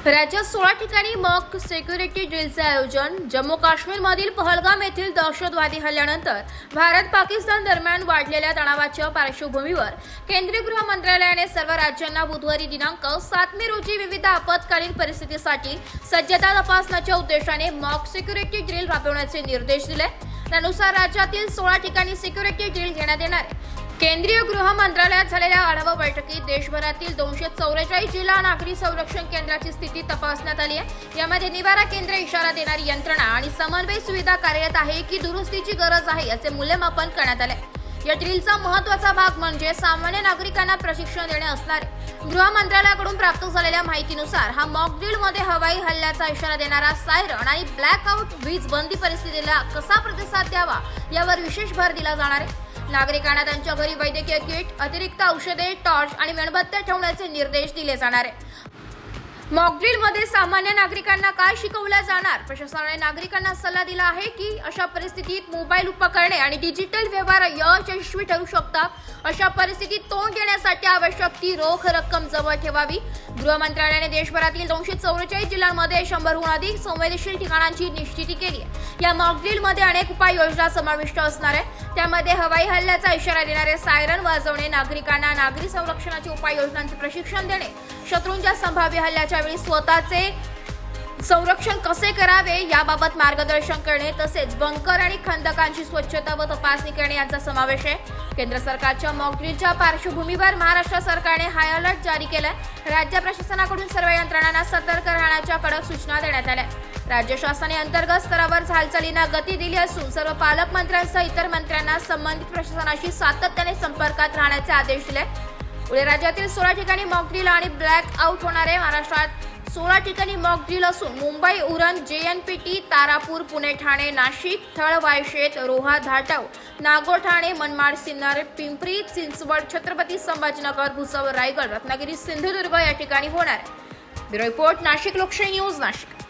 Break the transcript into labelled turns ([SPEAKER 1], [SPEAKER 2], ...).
[SPEAKER 1] राज्यात 16 ठिकाणी mock security ड्रिलचे आयोजन. जम्मू काश्मीरमधील पहलगाम येथील दहशतवादी हल्ल्यानंतर भारत पाकिस्तान दरम्यान वाढलेल्या तणावाच्या पार्श्वभूमीवर केंद्रीय गृह मंत्रालयाने सर्व राज्यांना बुधवारी दिनांक 7 मे रोजी विविध आपत्कालीन परिस्थितीसाठी सज्जता तपासण्याच्या उद्देशाने मॉक सिक्युरिटी ड्रिल राबवण्याचे निर्देश दिले. त्यानुसार राज्यातील 16 ठिकाणी सिक्युरिटी ड्रिल घेण्यात येणार आहे. केंद्रीय गृह मंत्रालयात झालेल्या आढावा बैठकीत देशभरातील 244 जिल्हा नागरी संरक्षण केंद्राची स्थिती तपासण्यात आली आहे. यामध्ये निवारा केंद्र, इशारा देणारी यंत्रणा आणि समन्वय सुविधा कार्यरत आहे की दुरुस्तीची गरज आहे याचे मूल्यमापन करण्यात आले. या ड्रिलचा महत्त्वाचा भाग म्हणजे सामान्य नागरिकांना प्रशिक्षण देणे असणार आहे. गृह मंत्रालयाकडून प्राप्त झालेल्या माहितीनुसार हा मॉक ड्रिलमध्ये हवाई हल्ल्याचा इशारा देणारा सायरन आणि ब्लॅकआउट, वीज बंदी परिस्थितीला कसा प्रतिसाद द्यावा यावर विशेष भर दिला जाणार आहे. नागरिकांना त्यांच्या घरी वैद्यकीय किट, अतिरिक्त औषधे, टॉर्च आणि मेणबत्त्या ठेवण्याचे निर्देश दिले जाणार आहे. मॉक ड्रिलमध्ये सामान्य नागरिकांना काय शिकवलं जाणार? प्रशासनाने नागरिकांना सल्ला दिला आहे की अशा परिस्थितीत मोबाईल उपकरणे आणि डिजिटल व्यवहार यशस्वी ठरू शकतात. अशा परिस्थितीत तोंड देण्यासाठी आवश्यक ती रोख रक्कम जवळ ठेवावी. गृह मंत्रालयाने देशभरातील 244 जिल्ह्यांमध्ये 100हून अधिक संवेदनशील ठिकाणांची निश्चिती केली आहे. या मॉक ड्रिलमध्ये अनेक उपाययोजना समाविष्ट असणार आहे. त्यामध्ये हवाई हल्ल्याचा इशारा देणारे सायरन वाजवणे, नागरिकांना नागरी संरक्षणाच्या उपाययोजनांचे प्रशिक्षण देणे, शत्रूंच्या संभाव्य हल्ल्याच्या वेळी स्वतःचे संरक्षण कसे करावे याबाबत मार्गदर्शन करणे, तसेच बंकर आणि खंदकांची स्वच्छता व तपासणी करणे यांचा समावेश आहे. केंद्र सरकारच्या मॉक ड्रिलच्या पार्श्वभूमीवर महाराष्ट्र सरकारने हाय अलर्ट जारी केलाय. राज्य प्रशासनाकडून सर्व यंत्रणांना सतर्क राहण्याच्या कडक सूचना देण्यात आल्या. राज्य शासनाने अंतर्गत स्तरावर हालचालींना गती दिली असून सर्व पालकमंत्र्यांसह इतर मंत्र्यांना संबंधित प्रशासनाशी सातत्याने संपर्कात राहण्याचे आदेश दिले. पुढे राज्यातील 16 ठिकाणी मॉक ड्रिल आणि ब्लॅक आउट होणार आहे. महाराष्ट्रात 16 ठिकाणी मॉक ड्रिल असून मुंबई, उरण, JNPT, तारापूर, पुणे, ठाणे, नाशिक, थळ, वायशेत, रोहा, धाटाव, नागोर, ठाणे, मनमाड, सिन्नर, पिंपरी चिंचवड, छत्रपती संभाजीनगर, भुसावळ, रायगड, रत्नागिरी, सिंधुदुर्ग या ठिकाणी होणार आहे. ब्युरो रिपोर्ट, नाशिक लोकशाही न्यूज, नाशिक.